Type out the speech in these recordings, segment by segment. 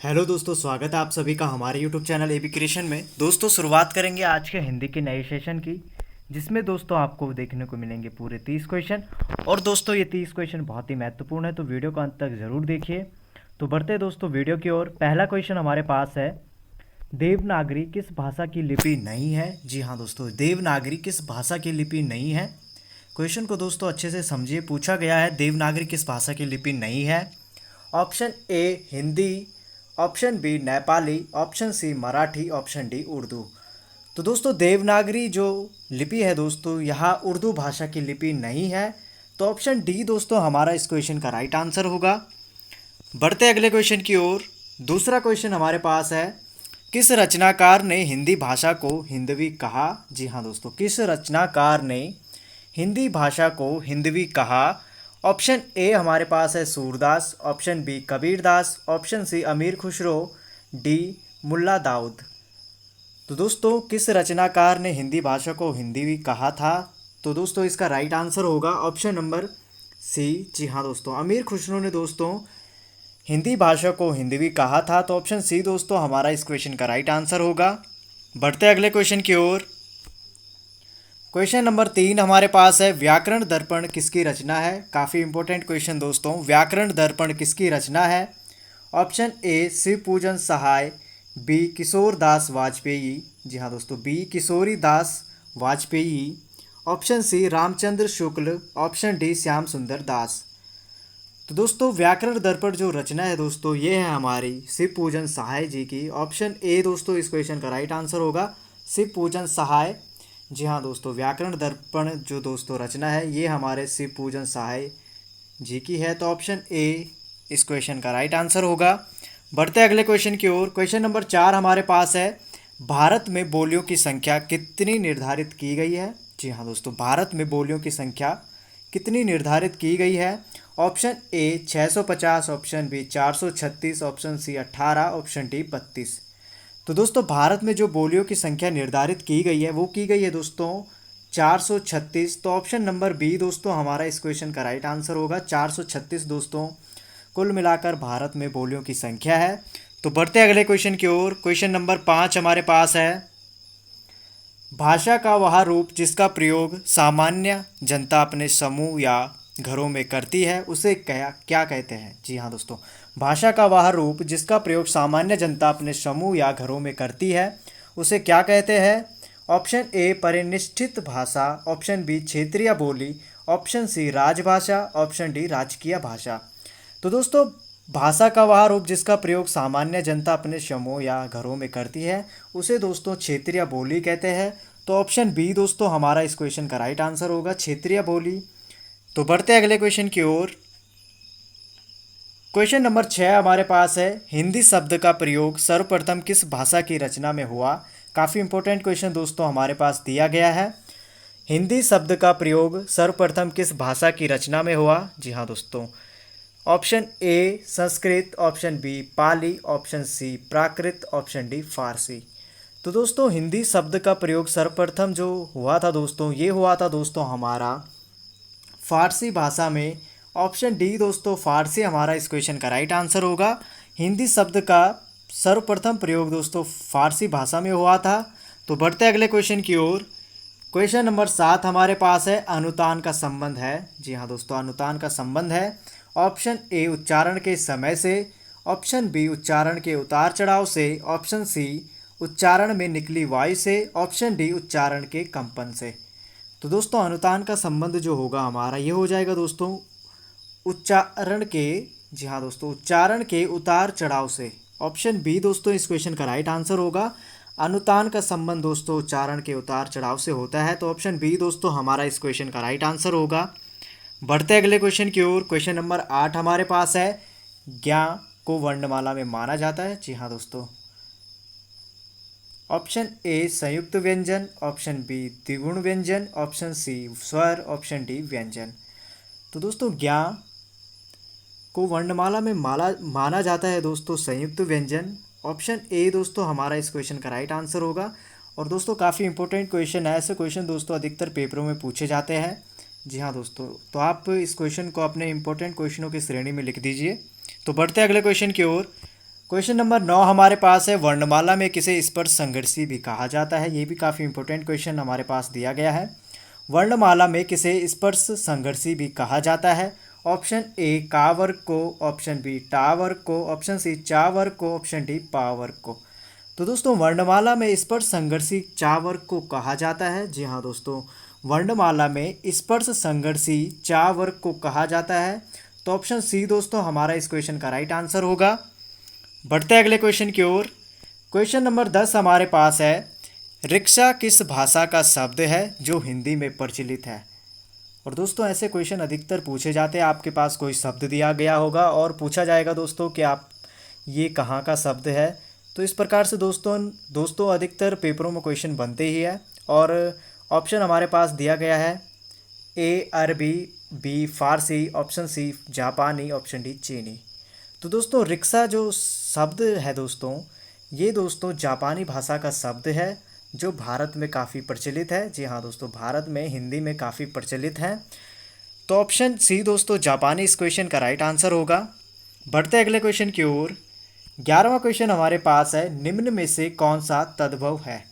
Hello दोस्तों, स्वागत है आप सभी का हमारे यूट्यूब चैनल एबी क्रिएशन में। दोस्तों शुरुआत करेंगे आज के हिंदी के नए सेशन की, जिसमें दोस्तों आपको देखने को मिलेंगे पूरे 30 क्वेश्चन। और दोस्तों ये 30 क्वेश्चन बहुत ही महत्वपूर्ण है, तो वीडियो को अंत तक ज़रूर देखिए। तो बढ़ते हैं दोस्तों वीडियो की ओर। पहला क्वेश्चन हमारे पास है, देवनागरी किस भाषा की लिपि नहीं है। जी हाँ दोस्तों, देवनागरी किस भाषा की लिपि नहीं है। क्वेश्चन को दोस्तों अच्छे से समझिए। पूछा गया है देवनागरी किस भाषा की लिपि नहीं है। Option A Hindi, option B Nepali, option C Marathi, option D Urdu. तो दोस्तों देवनागरी जो लिपि है दोस्तों, यहाँ उर्दू भाषा की लिपि नहीं है। तो ऑप्शन डी दोस्तों हमारा इस क्वेश्चन का राइट आंसर होगा। बढ़ते अगले क्वेश्चन की ओर। दूसरा क्वेश्चन हमारे पास है, किस रचनाकार ने हिंदी भाषा को हिंदवी कहा। जी हाँ दोस्तों, किस रचनाकार ने हिंदी भाषा को हिंदवी कहा। ऑप्शन ए हमारे पास है Surdas, option B Kabirdas, option C Amir Khusro, D Mulla Daud. तो दोस्तों किस रचनाकार ने हिंदी भाषा को हिंदवी कहा था। तो दोस्तों इसका राइट आंसर होगा ऑप्शन नंबर सी। जी हाँ दोस्तों, अमीर खुसरो ने दोस्तों हिंदी भाषा को हिंदवी कहा था। तो ऑप्शन सी दोस्तों हमारा इस क्वेश्चन का राइट आंसर होगा। बढ़ते अगले क्वेश्चन की ओर। क्वेश्चन नंबर 3 हमारे पास है, व्याकरण दर्पण किसकी रचना है। काफ़ी इंपॉर्टेंट क्वेश्चन दोस्तों, व्याकरण दर्पण किसकी रचना है। ऑप्शन ए शिव पूजन सहाय, बी किशोर दास वाजपेयी। जी हाँ दोस्तों, बी किशोरी दास Vajpayee, option C Ramchandra Shukla, option D Shyam सुंदर दास। तो दोस्तों व्याकरण दर्पण जो रचना है दोस्तों, ये है हमारी शिव पूजन सहाय जी की। ऑप्शन ए दोस्तों इस क्वेश्चन का राइट आंसर होगा, शिव पूजन सहाय। जी हाँ दोस्तों, व्याकरण दर्पण जो दोस्तों रचना है ये हमारे शिव पूजन सहाय जी की है। तो ऑप्शन ए इस क्वेश्चन का राइट आंसर होगा। बढ़ते अगले क्वेश्चन की ओर। क्वेश्चन नंबर 4 हमारे पास है, भारत में बोलियों की संख्या कितनी निर्धारित की गई है। जी हाँ दोस्तों, भारत में बोलियों की संख्या कितनी निर्धारित की गई है। Option A 650, option B 436, option C 18, option D 32। तो दोस्तों भारत में जो बोलियों की संख्या निर्धारित की गई है वो की गई है दोस्तों 436। तो ऑप्शन नंबर बी दोस्तों हमारा इस क्वेश्चन का राइट आंसर होगा, 436 दोस्तों कुल मिलाकर भारत में बोलियों की संख्या है। तो बढ़ते अगले क्वेश्चन की ओर। क्वेश्चन नंबर 5 हमारे पास है, भाषा का वह रूप जिसका प्रयोग सामान्य जनता अपने समूह या घरों में करती है उसे क्या क्या कहते हैं। जी हाँ दोस्तों, भाषा का वह रूप जिसका प्रयोग सामान्य जनता अपने समूह या घरों में करती है उसे क्या कहते हैं। ऑप्शन ए परिनिष्ठित भाषा, ऑप्शन बी क्षेत्रीय बोली, ऑप्शन सी राजभाषा, ऑप्शन डी राजकीय भाषा। तो दोस्तों भाषा का वह रूप जिसका प्रयोग सामान्य जनता अपने समूह या घरों में करती है उसे दोस्तों क्षेत्रीय बोली कहते हैं। तो ऑप्शन बी दोस्तों हमारा इस क्वेश्चन का राइट आंसर होगा, क्षेत्रीय बोली। तो बढ़ते अगले क्वेश्चन की ओर। क्वेश्चन नंबर 6 हमारे पास है, हिंदी शब्द का प्रयोग सर्वप्रथम किस भाषा की रचना में हुआ। काफ़ी इंपॉर्टेंट क्वेश्चन दोस्तों हमारे पास दिया गया है, हिंदी शब्द का प्रयोग सर्वप्रथम किस भाषा की रचना में हुआ। जी हाँ दोस्तों, option A Sanskrit, option B Pali, option C Prakrit, option D Farsi. तो दोस्तों हिंदी शब्द का प्रयोग सर्वप्रथम जो हुआ था दोस्तों, ये हुआ था दोस्तों हमारा फारसी भाषा में। ऑप्शन डी दोस्तों फारसी हमारा इस क्वेश्चन का राइट आंसर होगा। हिंदी शब्द का सर्वप्रथम प्रयोग दोस्तों फारसी भाषा में हुआ था। तो बढ़ते अगले क्वेश्चन की ओर। क्वेश्चन नंबर 7 हमारे पास है, अनुतान का संबंध है। जी हाँ दोस्तों, अनुतान का संबंध है। ऑप्शन ए उच्चारण के समय से, ऑप्शन बी उच्चारण के उतार चढ़ाव से, ऑप्शन सी उच्चारण में निकली वायु से, ऑप्शन डी उच्चारण के कंपन से। तो दोस्तों अनुतान का संबंध जो होगा हमारा ये हो जाएगा दोस्तों उच्चारण के, जी हाँ दोस्तों उच्चारण के उतार चढ़ाव से। ऑप्शन बी दोस्तों इस क्वेश्चन का राइट आंसर होगा, अनुतान का संबंध दोस्तों उच्चारण के उतार चढ़ाव से होता है। तो ऑप्शन बी दोस्तों हमारा इस क्वेश्चन का राइट आंसर होगा। बढ़ते अगले क्वेश्चन की ओर। क्वेश्चन नंबर 8 हमारे पास है, ज्ञ को वर्णमाला में माना जाता है। जी हाँ दोस्तों, ऑप्शन ए संयुक्त व्यंजन, ऑप्शन बी द्विगुण व्यंजन, ऑप्शन सी स्वर, ऑप्शन डी व्यंजन। तो दोस्तों ज्ञ को वर्णमाला में माना जाता है दोस्तों संयुक्त व्यंजन। ऑप्शन ए दोस्तों हमारा इस क्वेश्चन का राइट आंसर होगा। और दोस्तों काफ़ी इंपॉर्टेंट क्वेश्चन है, ऐसे क्वेश्चन दोस्तों अधिकतर पेपरों में पूछे जाते हैं। जी हाँ दोस्तों, तो आप इस क्वेश्चन को अपने इंपॉर्टेंट क्वेश्चनों की श्रेणी में लिख दीजिए। तो बढ़ते अगले क्वेश्चन की ओर। क्वेश्चन नंबर 9 हमारे पास है, वर्णमाला में किसे स्पर्श संघर्षी भी कहा जाता है। ये भी काफ़ी इंपॉर्टेंट क्वेश्चन हमारे पास दिया गया है। वर्णमाला में किसे स्पर्श संघर्षी भी कहा जाता है। ऑप्शन ए का वर्ग को, ऑप्शन बी टा वर्ग को, ऑप्शन सी चा वर्ग को, ऑप्शन डी पा वर्ग को। तो दोस्तों वर्णमाला में स्पर्श संघर्षी चा वर्ग को कहा जाता है। जी हाँ दोस्तों, वर्णमाला में स्पर्श संघर्षी चा वर्ग को कहा जाता है। तो ऑप्शन सी दोस्तों हमारा इस क्वेश्चन का राइट आंसर होगा। बढ़ते हैं अगले क्वेश्चन की ओर। क्वेश्चन नंबर 10 हमारे पास है, रिक्शा किस भाषा का शब्द है जो हिंदी में प्रचलित है। और दोस्तों ऐसे क्वेश्चन अधिकतर पूछे जाते हैं, आपके पास कोई शब्द दिया गया होगा और पूछा जाएगा दोस्तों कि आप ये कहाँ का शब्द है। तो इस प्रकार से दोस्तों अधिकतर पेपरों में क्वेश्चन बनते ही है। और ऑप्शन हमारे पास दिया गया है, ए अरबी, बी फारसी, ऑप्शन सी जापानी, ऑप्शन डी चीनी। तो दोस्तों रिक्शा जो शब्द है दोस्तों, ये दोस्तों जापानी भाषा का शब्द है जो भारत में काफ़ी प्रचलित है। जी हाँ दोस्तों, भारत में हिंदी में काफ़ी प्रचलित है। तो ऑप्शन सी दोस्तों जापानी इस क्वेश्चन का राइट आंसर होगा। बढ़ते अगले क्वेश्चन की ओर। 11वां क्वेश्चन हमारे पास है, निम्न में से कौन सा तद्भव है।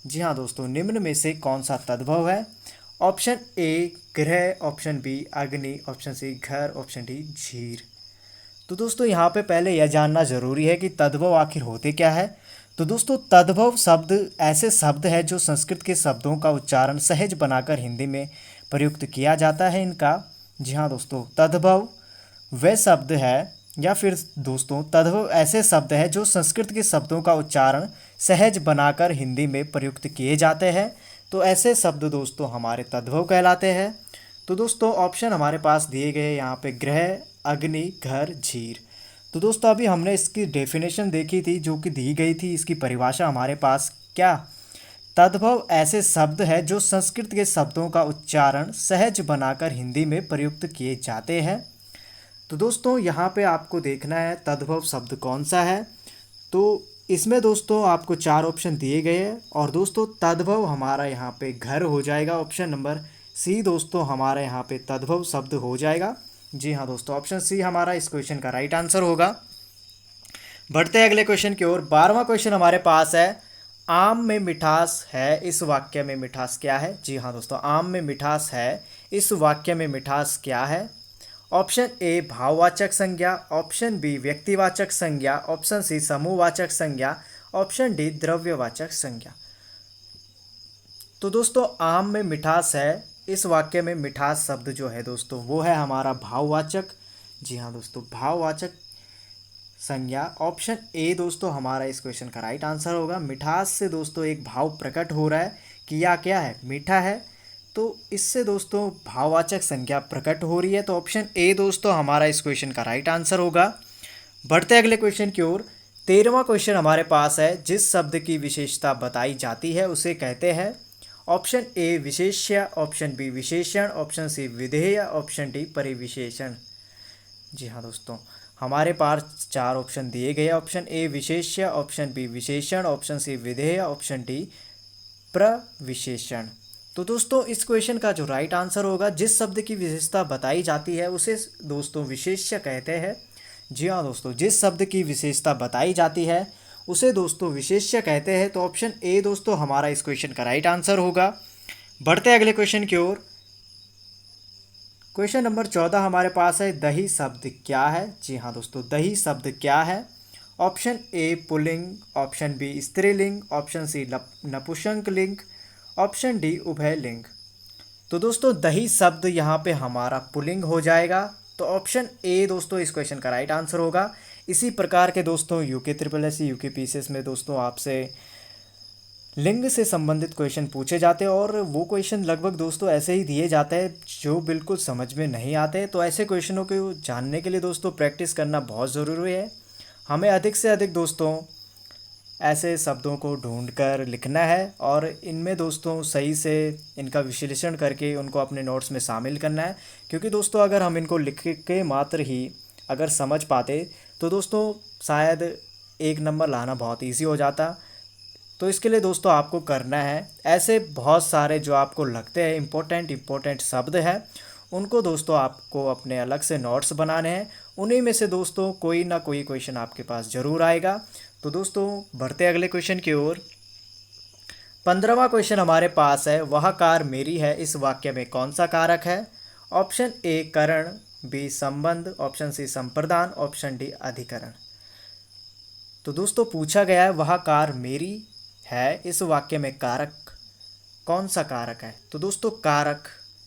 जी हाँ दोस्तों, निम्न में से कौन सा तद्भव है। ऑप्शन ए ग्रह, ऑप्शन बी अग्नि, ऑप्शन सी घर, ऑप्शन डी झीर। तो दोस्तों यहाँ पे पहले यह जानना ज़रूरी है कि तद्भव आखिर होते क्या है। तो दोस्तों तद्भव शब्द ऐसे शब्द है जो संस्कृत के शब्दों का उच्चारण सहज बनाकर हिंदी में प्रयुक्त किया जाता है इनका। जी हाँ दोस्तों, तद्भव वे शब्द है या फिर दोस्तों तद्भव ऐसे शब्द है जो संस्कृत के शब्दों का उच्चारण सहज बनाकर हिंदी में प्रयुक्त किए जाते हैं। तो ऐसे शब्द दोस्तों हमारे तद्भव कहलाते हैं। तो दोस्तों ऑप्शन हमारे पास दिए गए यहाँ पे ग्रह, अग्नि, घर, झीर। तो दोस्तों अभी हमने इसकी डेफिनेशन देखी थी जो कि दी गई थी, इसकी परिभाषा हमारे पास क्या, तद्भव ऐसे शब्द है जो संस्कृत के शब्दों का उच्चारण सहज बनाकर हिंदी में प्रयुक्त किए जाते हैं। तो दोस्तों यहाँ पे आपको देखना है तद्भव शब्द कौन सा है। तो इसमें दोस्तों आपको 4 ऑप्शन दिए गए हैं और दोस्तों तद्भव हमारा यहाँ पे घर हो जाएगा। ऑप्शन नंबर सी दोस्तों हमारा यहाँ पे तद्भव शब्द हो जाएगा। जी हाँ दोस्तों, ऑप्शन सी हमारा इस क्वेश्चन का राइट आंसर होगा। बढ़ते हैं अगले क्वेश्चन की ओर। 12वां क्वेश्चन हमारे पास है, आम में मिठास है, इस वाक्य में मिठास क्या है। जी हाँ दोस्तों, आम में मिठास है, इस वाक्य में मिठास क्या है। ऑप्शन ए भाववाचक संज्ञा, ऑप्शन बी व्यक्तिवाचक संज्ञा, ऑप्शन सी समूहवाचक संज्ञा, ऑप्शन डी द्रव्यवाचक संज्ञा। तो दोस्तों आम में मिठास है, इस वाक्य में मिठास शब्द जो है दोस्तों वो है हमारा भाववाचक। जी हाँ दोस्तों, भाववाचक संज्ञा। ऑप्शन ए दोस्तों हमारा इस क्वेश्चन का राइट आंसर होगा। मिठास से दोस्तों एक भाव प्रकट हो रहा है कि यह क्या है, मीठा है, तो इससे दोस्तों भाववाचक संज्ञा प्रकट हो रही है। तो ऑप्शन ए दोस्तों हमारा इस क्वेश्चन का राइट आंसर होगा। बढ़ते अगले क्वेश्चन की ओर। 13वां क्वेश्चन हमारे पास है, जिस शब्द की विशेषता बताई जाती है उसे कहते हैं। ऑप्शन ए विशेष्य, ऑप्शन बी विशेषण, ऑप्शन सी विधेय, ऑप्शन डी परिविशेषण। जी हाँ दोस्तों, हमारे पास 4 ऑप्शन दिए गए। ऑप्शन ए विशेष्य, ऑप्शन बी विशेषण, ऑप्शन सी विधेय, ऑप्शन डी प्रविशेषण। तो दोस्तों इस क्वेश्चन का जो राइट आंसर होगा, जिस शब्द की विशेषता बताई जाती है उसे दोस्तों विशेष्य कहते हैं। जी हाँ दोस्तों, जिस शब्द की विशेषता बताई जाती है उसे दोस्तों विशेष्य कहते हैं। तो ऑप्शन ए दोस्तों हमारा इस क्वेश्चन का राइट आंसर होगा। बढ़ते अगले क्वेश्चन की ओर। क्वेश्चन नंबर 14 हमारे पास है, दही शब्द क्या है। जी हाँ दोस्तों, दही शब्द क्या है। ऑप्शन ए पुल्लिंग, ऑप्शन बी स्त्रीलिंग, ऑप्शन सी नपुंसकलिंग, ऑप्शन डी उभयलिंग। तो दोस्तों दही शब्द यहाँ पे हमारा पुल्लिंग हो जाएगा। तो ऑप्शन ए दोस्तों इस क्वेश्चन का राइट आंसर होगा। इसी प्रकार के दोस्तों UK triple S UK PCS में दोस्तों आपसे लिंग से संबंधित क्वेश्चन पूछे जाते हैं और वो क्वेश्चन लगभग दोस्तों ऐसे ही दिए जाते हैं जो बिल्कुल समझ में नहीं आते। तो ऐसे क्वेश्चनों को जानने के लिए दोस्तों प्रैक्टिस करना बहुत ज़रूरी है। हमें अधिक से अधिक दोस्तों ऐसे शब्दों को ढूंढकर लिखना है और इनमें दोस्तों सही से इनका विश्लेषण करके उनको अपने नोट्स में शामिल करना है। क्योंकि दोस्तों अगर हम इनको लिख के मात्र ही अगर समझ पाते तो दोस्तों शायद 1 नंबर लाना बहुत ईजी हो जाता। तो इसके लिए दोस्तों आपको करना है, ऐसे बहुत सारे जो आपको लगते हैं इम्पोर्टेंट शब्द हैं उनको दोस्तों आपको अपने अलग से नोट्स बनाने हैं उन्हीं में से दोस्तों कोई ना कोई क्वेश्चन आपके पास जरूर आएगा। तो दोस्तों बढ़ते अगले क्वेश्चन की ओर। 15वां क्वेश्चन हमारे पास है, वह कार मेरी है इस वाक्य में कौन सा कारक है? ऑप्शन ए करण, बी संबंध, ऑप्शन सी संप्रदान, ऑप्शन डी अधिकरण। तो दोस्तों पूछा गया है वह कार मेरी है इस वाक्य में कारक कौन सा कारक है? तो दोस्तों कारक,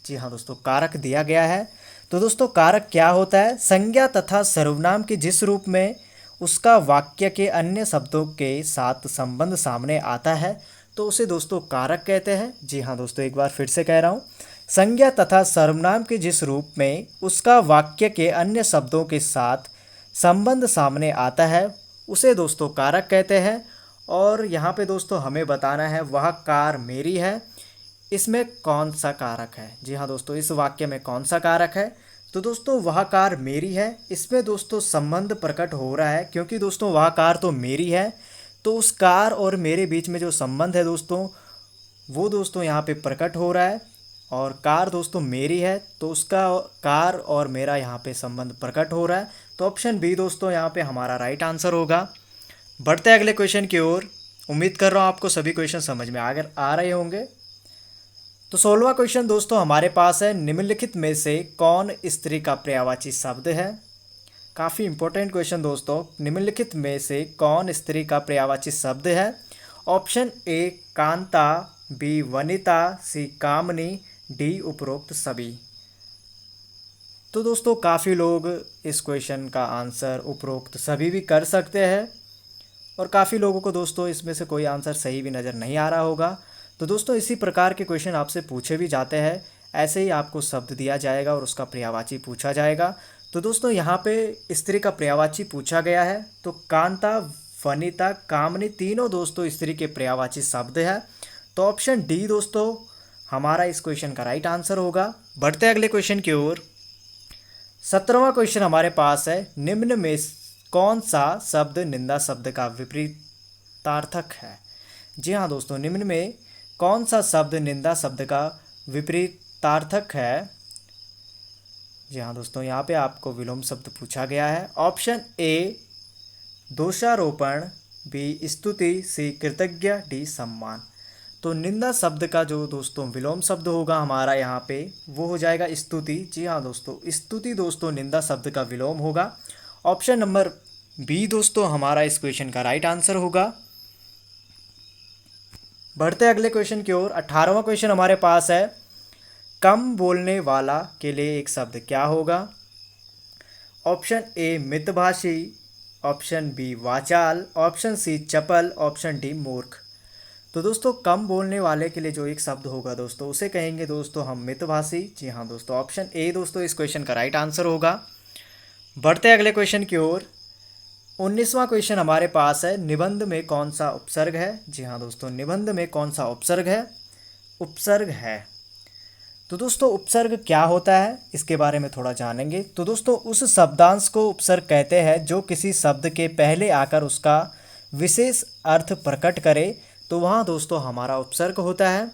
जी हाँ दोस्तों कारक दिया गया है। तो दोस्तों कारक क्या होता है? संज्ञा तथा सर्वनाम के जिस रूप में उसका वाक्य के अन्य शब्दों के साथ संबंध सामने आता है तो उसे दोस्तों कारक कहते हैं। जी हाँ दोस्तों एक बार फिर से कह रहा हूँ, संज्ञा तथा सर्वनाम के जिस रूप में उसका वाक्य के अन्य शब्दों के साथ संबंध सामने आता है उसे दोस्तों कारक कहते हैं। और यहाँ पे दोस्तों हमें बताना है वह कार मेरी है, इसमें कौन सा कारक है? जी हाँ दोस्तों इस वाक्य में कौन सा कारक है? तो दोस्तों वह कार मेरी है, इसमें दोस्तों संबंध प्रकट हो रहा है क्योंकि दोस्तों वह कार तो मेरी है, तो उस कार और मेरे बीच में जो संबंध है दोस्तों वो दोस्तों यहाँ पे प्रकट हो रहा है। और कार दोस्तों मेरी है तो उसका कार और मेरा यहाँ पे संबंध प्रकट हो रहा है। तो ऑप्शन बी दोस्तों यहाँ पे हमारा राइट आंसर होगा। बढ़ते अगले क्वेश्चन की ओर। उम्मीद कर रहा हूँ आपको सभी क्वेश्चन समझ में अगर आ रहे होंगे। तो 16वां क्वेश्चन दोस्तों हमारे पास है, निम्नलिखित में से कौन स्त्री का पर्यायवाची शब्द है? काफ़ी इंपॉर्टेंट क्वेश्चन दोस्तों, निम्नलिखित में से कौन स्त्री का पर्यायवाची शब्द है? ऑप्शन ए कांता, बी वनिता, सी कामनी, डी उपरोक्त सभी। तो दोस्तों काफ़ी लोग इस क्वेश्चन का आंसर उपरोक्त सभी भी कर सकते हैं और काफ़ी लोगों को दोस्तों इसमें से कोई आंसर सही भी नज़र नहीं आ रहा होगा। तो दोस्तों इसी प्रकार के क्वेश्चन आपसे पूछे भी जाते हैं, ऐसे ही आपको शब्द दिया जाएगा और उसका पर्यायवाची पूछा जाएगा। तो दोस्तों यहाँ पे स्त्री का पर्यायवाची पूछा गया है, तो कांता, वनिता, कामनी तीनों दोस्तों स्त्री के पर्यायवाची शब्द है। तो ऑप्शन डी दोस्तों हमारा इस क्वेश्चन का राइट आंसर होगा। बढ़ते अगले क्वेश्चन की ओर। 17वां क्वेश्चन हमारे पास है, निम्न में कौन सा शब्द निंदा शब्द का विपरीतार्थक है? जी हाँ दोस्तों निम्न में कौन सा शब्द निंदा शब्द का विपरीतार्थक है? जी हाँ दोस्तों यहाँ पे आपको विलोम शब्द पूछा गया है। ऑप्शन ए दोषारोपण, बी स्तुति, सी कृतज्ञ, डी सम्मान। तो निंदा शब्द का जो दोस्तों विलोम शब्द होगा हमारा यहाँ पे वो हो जाएगा स्तुति। जी हाँ दोस्तों स्तुति दोस्तों निंदा शब्द का विलोम होगा। ऑप्शन नंबर बी दोस्तों हमारा इस क्वेश्चन का राइट आंसर होगा। बढ़ते अगले क्वेश्चन की ओर। 18वां क्वेश्चन हमारे पास है, कम बोलने वाला के लिए एक शब्द क्या होगा? ऑप्शन ए मितभाषी, ऑप्शन बी वाचाल, ऑप्शन सी चपल, ऑप्शन डी मूर्ख। तो दोस्तों कम बोलने वाले के लिए जो एक शब्द होगा दोस्तों उसे कहेंगे दोस्तों हम मितभाषी। जी हाँ दोस्तों ऑप्शन ए दोस्तों इस क्वेश्चन का राइट आंसर होगा। बढ़ते अगले क्वेश्चन की ओर। 19वां क्वेश्चन हमारे पास है, निबंध में कौन सा उपसर्ग है? जी हाँ दोस्तों निबंध में कौन सा उपसर्ग है? उपसर्ग है। तो दोस्तों उपसर्ग क्या होता है इसके बारे में थोड़ा जानेंगे। तो दोस्तों उस शब्दांश को उपसर्ग कहते हैं जो किसी शब्द के पहले आकर उसका विशेष अर्थ प्रकट करे, तो वहाँ दोस्तों हमारा उपसर्ग होता है।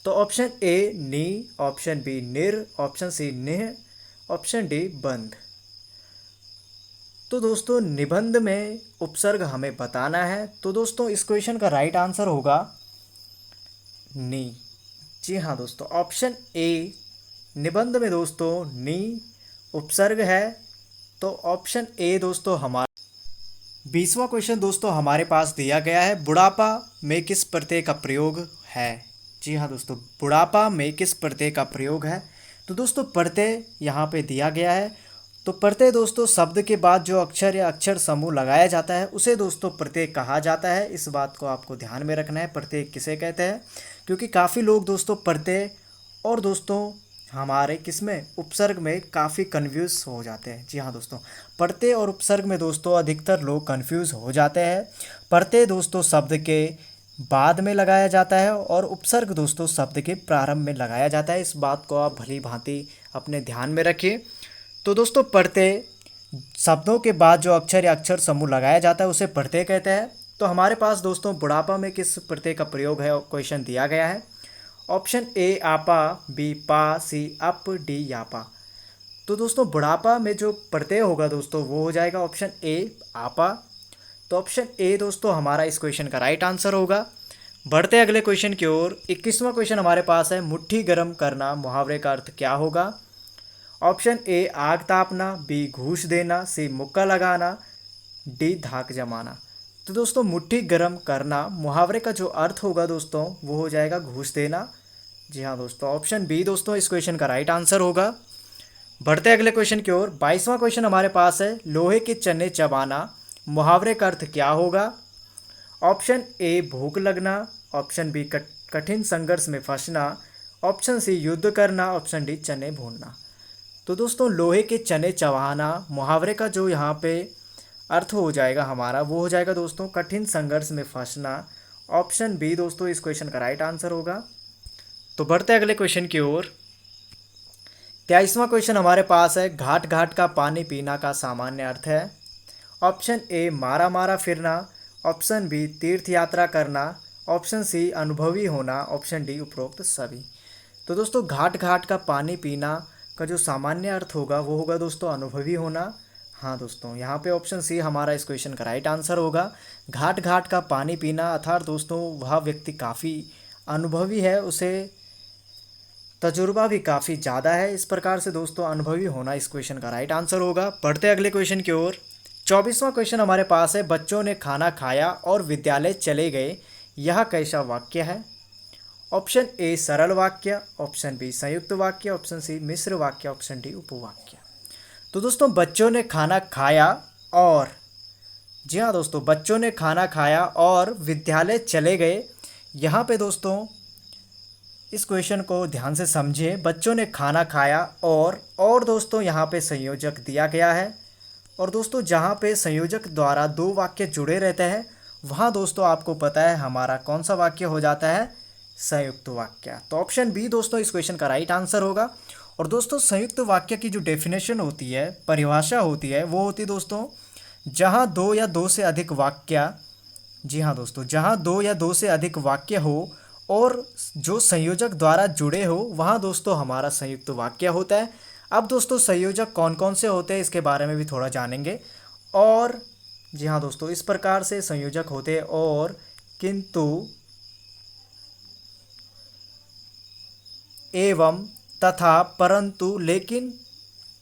तो ऑप्शन ए नी, ऑप्शन बी निर, ऑप्शन सी निह, ऑप्शन डी बंद। तो दोस्तों निबंध में उपसर्ग हमें बताना है, तो दोस्तों इस क्वेश्चन का राइट आंसर होगा नी। जी हाँ दोस्तों ऑप्शन ए निबंध में दोस्तों नी उपसर्ग है। तो ऑप्शन ए दोस्तों हमारा। 20वां क्वेश्चन दोस्तों हमारे पास दिया गया है, बुढ़ापा में किस प्रत्यय का प्रयोग है? जी हाँ दोस्तों बुढ़ापा में किस प्रत्यय का प्रयोग है? तो दोस्तों प्रत्यय यहाँ पे दिया गया है। तो प्रत्यय दोस्तों शब्द के बाद जो अक्षर या अक्षर समूह लगाया जाता है उसे दोस्तों प्रत्यय कहा जाता है। इस बात को आपको ध्यान में रखना है, प्रत्यय किसे कहते हैं, क्योंकि काफ़ी लोग दोस्तों प्रत्यय और दोस्तों हमारे किसमें उपसर्ग में काफ़ी कन्फ्यूज़ हो जाते हैं। जी हाँ दोस्तों प्रत्यय और उपसर्ग में दोस्तों अधिकतर लोग कन्फ्यूज़ हो जाते हैं। प्रत्यय दोस्तों शब्द के बाद में लगाया जाता है और उपसर्ग दोस्तों शब्द के प्रारंभ में लगाया जाता है। इस बात को आप भली भांति अपने ध्यान में रखिए। तो दोस्तों प्रत्यय शब्दों के बाद जो अक्षर या अक्षर समूह लगाया जाता है उसे प्रत्यय कहते हैं। तो हमारे पास दोस्तों बुढ़ापा में किस प्रत्यय का प्रयोग है क्वेश्चन दिया गया है। ऑप्शन ए आपा, बी पा, सी अप, डी यापा। तो दोस्तों बुढ़ापा में जो प्रत्यय होगा दोस्तों वो हो जाएगा ऑप्शन ए आपा। तो ऑप्शन ए दोस्तों हमारा इस क्वेश्चन का राइट आंसर होगा। बढ़ते अगले क्वेश्चन की ओर। 21वां क्वेश्चन हमारे पास है, मुट्ठी गर्म करना मुहावरे का अर्थ क्या होगा? ऑप्शन ए आग तापना, बी घूस देना, सी मुक्का लगाना, डी धाक जमाना। तो दोस्तों मुट्ठी गर्म करना मुहावरे का जो अर्थ होगा दोस्तों वो हो जाएगा घूस देना। जी हाँ दोस्तों, ऑप्शन बी दोस्तों इस क्वेश्चन का राइट आंसर होगा। बढ़ते अगले क्वेश्चन की ओर। 22वां क्वेश्चन हमारे पास है, लोहे के चने चबाना मुहावरे का अर्थ क्या होगा? ऑप्शन ए भूख लगना, ऑप्शन बी कठिन संघर्ष में फंसना, ऑप्शन सी युद्ध करना, ऑप्शन डी चने भूनना। तो दोस्तों लोहे के चने चबाना मुहावरे का जो यहाँ पे अर्थ हो जाएगा हमारा वो हो जाएगा दोस्तों कठिन संघर्ष में फंसना। ऑप्शन बी दोस्तों इस क्वेश्चन का राइट आंसर होगा। तो बढ़ते अगले क्वेश्चन की ओर। 23वां क्वेश्चन हमारे पास है, घाट घाट का पानी पीना का सामान्य अर्थ है। ऑप्शन ए मारा मारा फिरना, ऑप्शन बी तीर्थ यात्रा करना, ऑप्शन सी अनुभवी होना, ऑप्शन डी उपरोक्त सभी। तो दोस्तों घाट घाट का पानी पीना का जो सामान्य अर्थ होगा वो होगा दोस्तों अनुभवी होना। हाँ दोस्तों, यहाँ पे ऑप्शन सी हमारा इस क्वेश्चन का राइट आंसर होगा। घाट घाट का पानी पीना अर्थात दोस्तों वह व्यक्ति काफ़ी अनुभवी है, उसे तजुर्बा भी काफ़ी ज़्यादा है। इस प्रकार से दोस्तों अनुभवी होना इस क्वेश्चन का राइट आंसर होगा। पढ़ते अगले क्वेश्चन की ओर। 24वां क्वेश्चन हमारे पास है, बच्चों ने खाना खाया और विद्यालय चले गए, यह कैसा वाक्य है? ऑप्शन ए सरल वाक्य, ऑप्शन बी संयुक्त वाक्य, ऑप्शन सी मिश्र वाक्य, ऑप्शन डी उपवाक्य। तो दोस्तों बच्चों ने खाना खाया और, जी हाँ दोस्तों, बच्चों ने खाना खाया और विद्यालय चले गए। यहाँ पे दोस्तों इस क्वेश्चन को ध्यान से समझिए। बच्चों ने खाना खाया और दोस्तों यहाँ पे संयोजक दिया गया है। और दोस्तों जहाँ पे संयोजक द्वारा दो वाक्य जुड़े रहते हैं वहाँ दोस्तों आपको पता है हमारा कौन सा वाक्य हो जाता है? संयुक्त वाक्य। तो ऑप्शन बी दोस्तों इस क्वेश्चन का राइट आंसर होगा। और दोस्तों संयुक्त वाक्य की जो डेफिनेशन होती है, परिभाषा होती है, वो होती है दोस्तों जहाँ दो या दो से अधिक वाक्य, जी हाँ दोस्तों, जहाँ दो या दो से अधिक वाक्य हो और जो संयोजक द्वारा जुड़े हो वहाँ दोस्तों हमारा संयुक्त वाक्य होता है। अब दोस्तों संयोजक कौन कौन से होते हैं इसके बारे में भी थोड़ा जानेंगे। और जी हाँ दोस्तों, इस प्रकार से संयोजक होते हैं और, किंतु, एवं, तथा, परंतु, लेकिन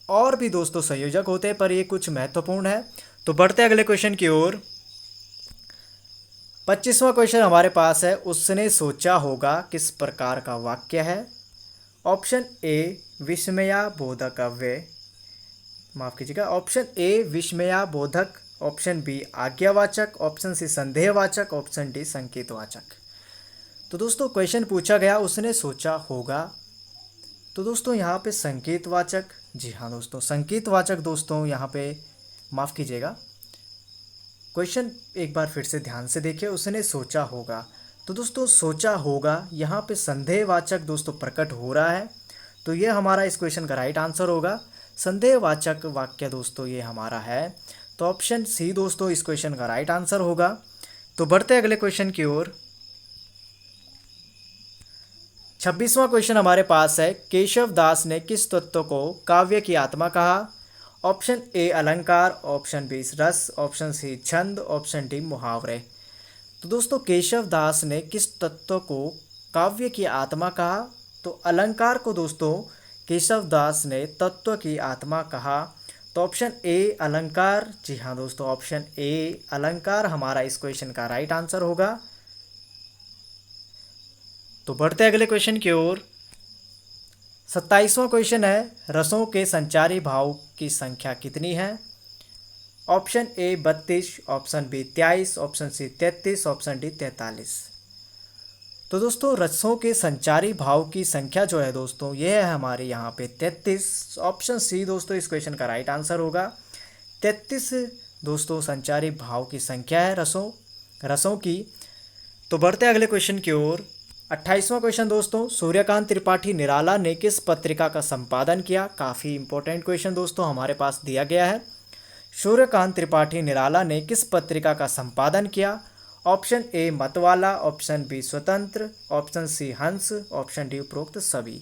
और भी दोस्तों संयोजक होते हैं, पर ये कुछ महत्वपूर्ण है। तो बढ़ते अगले क्वेश्चन की ओर। 25वां क्वेश्चन हमारे पास है, उसने सोचा होगा किस प्रकार का वाक्य है? ऑप्शन ए विस्मया बोधक अव्यय, माफ कीजिएगा, ऑप्शन ए विस्मया बोधक, ऑप्शन बी आज्ञावाचक, ऑप्शन सी संदेहवाचक, ऑप्शन डी संकेतवाचक। तो दोस्तों क्वेश्चन पूछा गया उसने सोचा होगा, तो दोस्तों यहाँ पे संकेतवाचक, जी हाँ दोस्तों संकेतवाचक दोस्तों यहाँ पे, माफ़ कीजिएगा, क्वेश्चन एक बार फिर से ध्यान से देखिए। उसने सोचा होगा, तो दोस्तों सोचा होगा यहाँ पे संदेहवाचक दोस्तों प्रकट हो रहा है, तो ये हमारा इस क्वेश्चन का राइट आंसर होगा। संदेहवाचक वाक्य दोस्तों ये हमारा है, तो ऑप्शन सी दोस्तों इस क्वेश्चन का राइट आंसर होगा। तो बढ़ते अगले क्वेश्चन की ओर। 26वां क्वेश्चन हमारे पास है, केशव दास ने किस तत्व को काव्य की आत्मा कहा? ऑप्शन ए अलंकार, ऑप्शन बी रस, ऑप्शन सी छंद, ऑप्शन डी मुहावरे। तो दोस्तों केशव दास ने किस तत्व को काव्य की आत्मा कहा? तो अलंकार को दोस्तों केशव दास ने तत्व की आत्मा कहा। तो ऑप्शन ए अलंकार, जी हाँ दोस्तों ऑप्शन ए अलंकार हमारा इस क्वेश्चन का राइट आंसर होगा। तो बढ़ते अगले क्वेश्चन की ओर। 27वां क्वेश्चन है, रसों के संचारी भाव की संख्या कितनी है? Option A 32, option B 23, option C 33, option D 43। तो दोस्तों रसों के संचारी भाव की संख्या जो है दोस्तों ये है हमारे यहाँ पे 33। ऑप्शन सी दोस्तों इस क्वेश्चन का राइट आंसर होगा। 33 दोस्तों संचारी भाव की संख्या है रसों की। तो बढ़ते अगले क्वेश्चन की ओर। 28वां क्वेश्चन दोस्तों, सूर्यकांत त्रिपाठी निराला ने किस पत्रिका का संपादन किया? काफ़ी इंपॉर्टेंट क्वेश्चन दोस्तों हमारे पास दिया गया है। सूर्यकांत त्रिपाठी निराला ने किस पत्रिका का संपादन किया? ऑप्शन ए मतवाला, ऑप्शन बी स्वतंत्र, ऑप्शन सी हंस, ऑप्शन डी उपरोक्त सभी।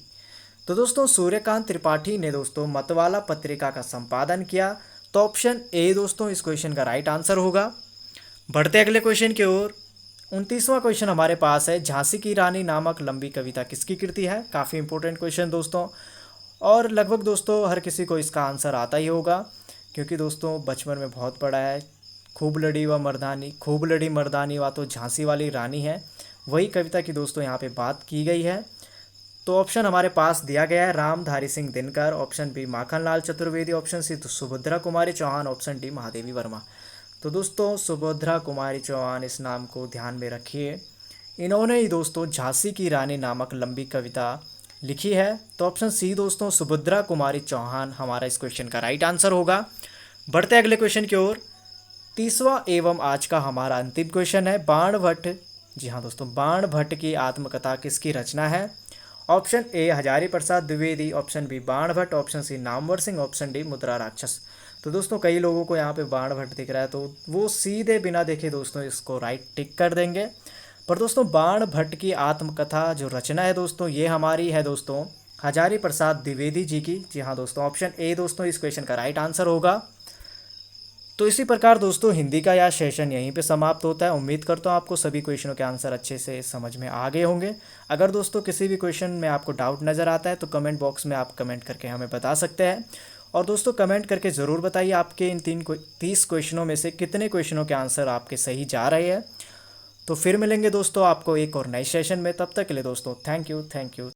तो दोस्तों सूर्यकांत त्रिपाठी ने दोस्तों मतवाला पत्रिका का संपादन किया। तो ऑप्शन ए दोस्तों इस क्वेश्चन का राइट आंसर होगा। बढ़ते अगले क्वेश्चन की ओर। 29वां क्वेश्चन हमारे पास है, झांसी की रानी नामक लंबी कविता किसकी कृति है। काफ़ी इंपॉर्टेंट क्वेश्चन दोस्तों, और लगभग दोस्तों हर किसी को इसका आंसर आता ही होगा, क्योंकि दोस्तों बचपन में बहुत पढ़ा है। खूब लड़ी मर्दानी वा तो झांसी वाली रानी है, वही कविता की दोस्तों यहाँ पे बात की गई है। तो ऑप्शन हमारे पास दिया गया है Ramdhari Singh Dinkar, option B Makhanlal Chaturvedi, option C तो सुभद्रा कुमारी चौहान, ऑप्शन डी महादेवी वर्मा। तो दोस्तों सुभद्रा कुमारी चौहान, इस नाम को ध्यान में रखिए। इन्होंने ही दोस्तों झांसी की रानी नामक लंबी कविता लिखी है। तो ऑप्शन सी दोस्तों सुभद्रा कुमारी चौहान हमारा इस क्वेश्चन का राइट आंसर होगा। बढ़ते अगले क्वेश्चन की ओर। 30वां एवं आज का हमारा अंतिम क्वेश्चन है, बाण भट्ट, जी हाँ दोस्तों, बाण भट्ट की आत्मकथा किसकी रचना है। Option A Hazari Prasad Dwivedi, option B Bana Bhatt, option C Namvar Singh, option D Mudra Rakshasa. तो दोस्तों कई लोगों को यहाँ पे बाण भट्ट दिख रहा है, तो वो सीधे बिना देखे दोस्तों इसको राइट टिक कर देंगे। पर दोस्तों बाण भट्ट की आत्मकथा जो रचना है दोस्तों, ये हमारी है दोस्तों हजारी प्रसाद द्विवेदी जी की। जी हाँ दोस्तों, ऑप्शन ए दोस्तों इस क्वेश्चन का राइट आंसर होगा। तो इसी प्रकार दोस्तों हिंदी का यह सेशन यहीं पे समाप्त होता है। उम्मीद करता हूँ आपको सभी क्वेश्चनों के आंसर अच्छे से समझ में आ गए होंगे। अगर दोस्तों किसी भी क्वेश्चन में आपको डाउट नज़र आता है तो कमेंट बॉक्स में आप कमेंट करके हमें बता सकते हैं। और दोस्तों कमेंट करके ज़रूर बताइए आपके इन 30 क्वेश्चनों में से कितने क्वेश्चनों के आंसर आपके सही जा रहे हैं। तो फिर मिलेंगे दोस्तों आपको एक और नए सेशन में, तब तक के लिए दोस्तों थैंक यू।